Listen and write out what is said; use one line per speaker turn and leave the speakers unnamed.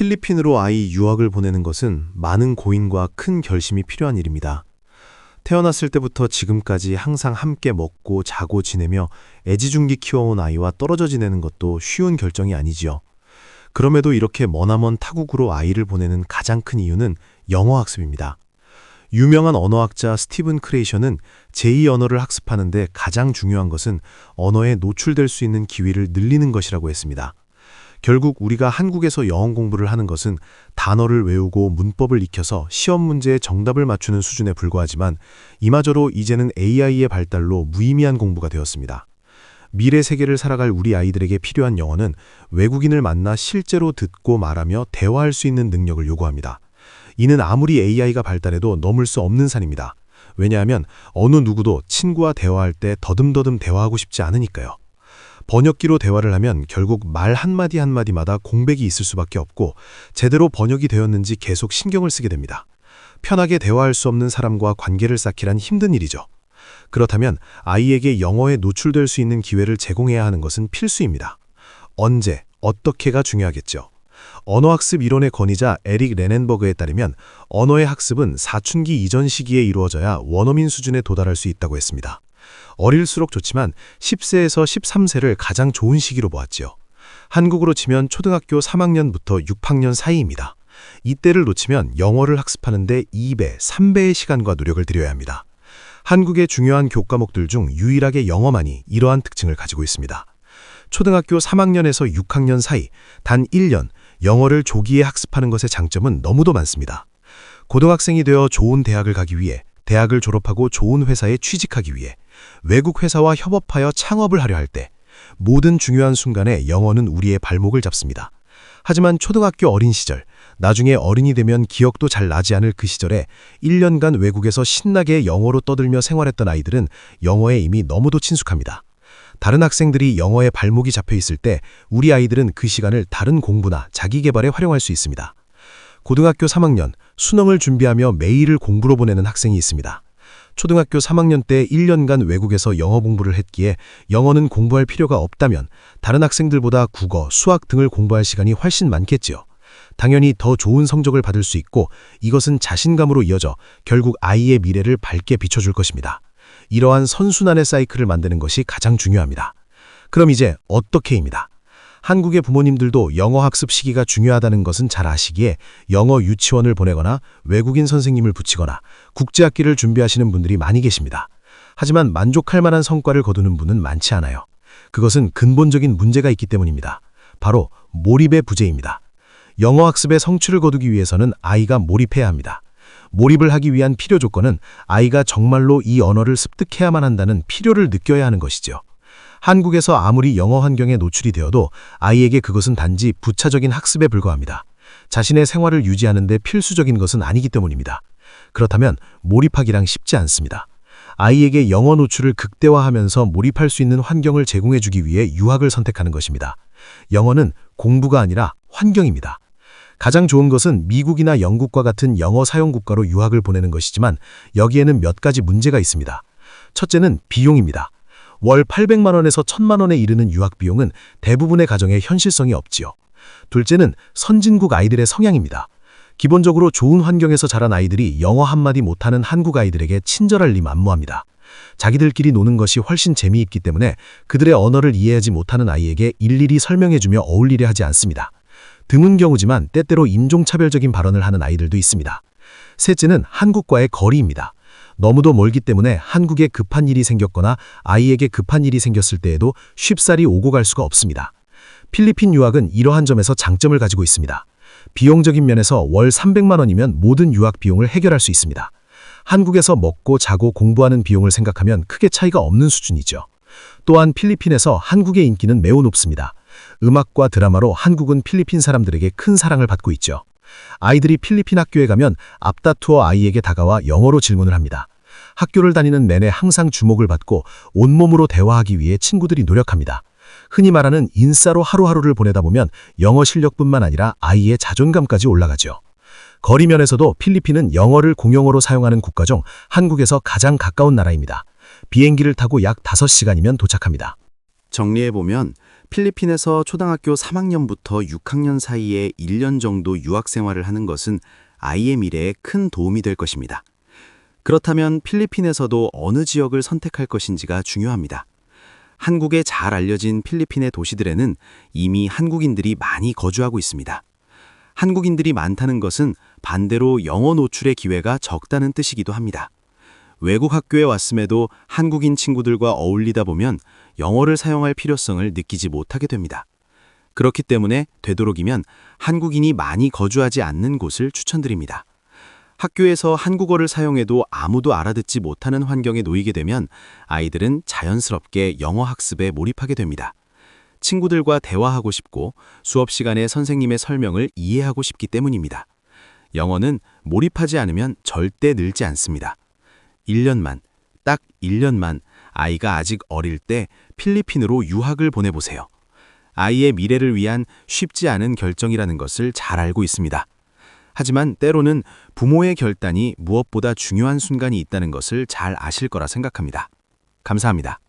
필리핀으로 아이 유학을 보내는 것은 많은 고인과 큰 결심이 필요한 일입니다. 태어났을 때부터 지금까지 항상 함께 먹고 자고 지내며 애지중지 키워온 아이와 떨어져 지내는 것도 쉬운 결정이 아니지요. 그럼에도 이렇게 머나먼 타국으로 아이를 보내는 가장 큰 이유는 영어 학습입니다. 유명한 언어학자 스티븐 크레이셔는 제2 언어를 학습하는데 가장 중요한 것은 언어에 노출될 수 있는 기회를 늘리는 것이라고 했습니다. 결국 우리가 한국에서 영어 공부를 하는 것은 단어를 외우고 문법을 익혀서 시험 문제에 정답을 맞추는 수준에 불과하지만 이마저로 이제는 AI의 발달로 무의미한 공부가 되었습니다. 미래 세계를 살아갈 우리 아이들에게 필요한 영어는 외국인을 만나 실제로 듣고 말하며 대화할 수 있는 능력을 요구합니다. 이는 아무리 AI가 발달해도 넘을 수 없는 산입니다. 왜냐하면 어느 누구도 친구와 대화할 때 더듬더듬 대화하고 싶지 않으니까요. 번역기로 대화를 하면 결국 말 한마디 한마디마다 공백이 있을 수밖에 없고 제대로 번역이 되었는지 계속 신경을 쓰게 됩니다. 편하게 대화할 수 없는 사람과 관계를 쌓기란 힘든 일이죠. 그렇다면 아이에게 영어에 노출될 수 있는 기회를 제공해야 하는 것은 필수입니다. 언제, 어떻게가 중요하겠죠. 언어학습 이론의 권위자 에릭 레넨버그에 따르면 언어의 학습은 사춘기 이전 시기에 이루어져야 원어민 수준에 도달할 수 있다고 했습니다. 어릴수록 좋지만 10세에서 13세를 가장 좋은 시기로 보았지요. 한국으로 치면 초등학교 3학년부터 6학년 사이입니다. 이때를 놓치면 영어를 학습하는 데 2배, 3배의 시간과 노력을 들여야 합니다. 한국의 중요한 교과목들 중 유일하게 영어만이 이러한 특징을 가지고 있습니다. 초등학교 3학년에서 6학년 사이 단 1년 영어를 조기에 학습하는 것의 장점은 너무도 많습니다. 고등학생이 되어 좋은 대학을 가기 위해, 대학을 졸업하고 좋은 회사에 취직하기 위해, 외국 회사와 협업하여 창업을 하려 할 때 모든 중요한 순간에 영어는 우리의 발목을 잡습니다. 하지만 초등학교 어린 시절, 나중에 어른이 되면 기억도 잘 나지 않을 그 시절에 1년간 외국에서 신나게 영어로 떠들며 생활했던 아이들은 영어에 이미 너무도 친숙합니다. 다른 학생들이 영어에 발목이 잡혀 있을 때 우리 아이들은 그 시간을 다른 공부나 자기 개발에 활용할 수 있습니다. 고등학교 3학년, 수능을 준비하며 매일을 공부로 보내는 학생이 있습니다. 초등학교 3학년 때 1년간 외국에서 영어 공부를 했기에 영어는 공부할 필요가 없다면 다른 학생들보다 국어, 수학 등을 공부할 시간이 훨씬 많겠지요. 당연히 더 좋은 성적을 받을 수 있고 이것은 자신감으로 이어져 결국 아이의 미래를 밝게 비춰줄 것입니다. 이러한 선순환의 사이클을 만드는 것이 가장 중요합니다. 그럼 이제 어떻게입니다. 한국의 부모님들도 영어 학습 시기가 중요하다는 것은 잘 아시기에 영어 유치원을 보내거나 외국인 선생님을 붙이거나 국제학기를 준비하시는 분들이 많이 계십니다. 하지만 만족할 만한 성과를 거두는 분은 많지 않아요. 그것은 근본적인 문제가 있기 때문입니다. 바로 몰입의 부재입니다. 영어 학습의 성취를 거두기 위해서는 아이가 몰입해야 합니다. 몰입을 하기 위한 필요 조건은 아이가 정말로 이 언어를 습득해야만 한다는 필요를 느껴야 하는 것이죠. 한국에서 아무리 영어 환경에 노출이 되어도 아이에게 그것은 단지 부차적인 학습에 불과합니다. 자신의 생활을 유지하는 데 필수적인 것은 아니기 때문입니다. 그렇다면 몰입하기랑 쉽지 않습니다. 아이에게 영어 노출을 극대화하면서 몰입할 수 있는 환경을 제공해주기 위해 유학을 선택하는 것입니다. 영어는 공부가 아니라 환경입니다. 가장 좋은 것은 미국이나 영국과 같은 영어 사용 국가로 유학을 보내는 것이지만 여기에는 몇 가지 문제가 있습니다. 첫째는 비용입니다. 월 800만 원에서 1000만 원에 이르는 유학 비용은 대부분의 가정에 현실성이 없지요. 둘째는 선진국 아이들의 성향입니다. 기본적으로 좋은 환경에서 자란 아이들이 영어 한마디 못하는 한국 아이들에게 친절할 리 만무합니다. 자기들끼리 노는 것이 훨씬 재미있기 때문에 그들의 언어를 이해하지 못하는 아이에게 일일이 설명해주며 어울리려 하지 않습니다. 드문 경우지만 때때로 인종차별적인 발언을 하는 아이들도 있습니다. 셋째는 한국과의 거리입니다. 너무도 멀기 때문에 한국에 급한 일이 생겼거나 아이에게 급한 일이 생겼을 때에도 쉽사리 오고 갈 수가 없습니다. 필리핀 유학은 이러한 점에서 장점을 가지고 있습니다. 비용적인 면에서 월 300만 원이면 모든 유학 비용을 해결할 수 있습니다. 한국에서 먹고 자고 공부하는 비용을 생각하면 크게 차이가 없는 수준이죠. 또한 필리핀에서 한국의 인기는 매우 높습니다. 음악과 드라마로 한국은 필리핀 사람들에게 큰 사랑을 받고 있죠. 아이들이 필리핀 학교에 가면 앞다투어 아이에게 다가와 영어로 질문을 합니다. 학교를 다니는 내내 항상 주목을 받고 온몸으로 대화하기 위해 친구들이 노력합니다. 흔히 말하는 인싸로 하루하루를 보내다 보면 영어 실력뿐만 아니라 아이의 자존감까지 올라가죠. 거리면에서도 필리핀은 영어를 공용어로 사용하는 국가 중 한국에서 가장 가까운 나라입니다. 비행기를 타고 약 5시간이면 도착합니다.
정리해보면 필리핀에서 초등학교 3학년부터 6학년 사이에 1년 정도 유학 생활을 하는 것은 아이의 미래에 큰 도움이 될 것입니다. 그렇다면 필리핀에서도 어느 지역을 선택할 것인지가 중요합니다. 한국에 잘 알려진 필리핀의 도시들에는 이미 한국인들이 많이 거주하고 있습니다. 한국인들이 많다는 것은 반대로 영어 노출의 기회가 적다는 뜻이기도 합니다. 외국 학교에 왔음에도 한국인 친구들과 어울리다 보면 영어를 사용할 필요성을 느끼지 못하게 됩니다. 그렇기 때문에 되도록이면 한국인이 많이 거주하지 않는 곳을 추천드립니다. 학교에서 한국어를 사용해도 아무도 알아듣지 못하는 환경에 놓이게 되면 아이들은 자연스럽게 영어 학습에 몰입하게 됩니다. 친구들과 대화하고 싶고 수업 시간에 선생님의 설명을 이해하고 싶기 때문입니다. 영어는 몰입하지 않으면 절대 늘지 않습니다. 1년만, 딱 1년만 아이가 아직 어릴 때 필리핀으로 유학을 보내보세요. 아이의 미래를 위한 쉽지 않은 결정이라는 것을 잘 알고 있습니다. 하지만 때로는 부모의 결단이 무엇보다 중요한 순간이 있다는 것을 잘 아실 거라 생각합니다. 감사합니다.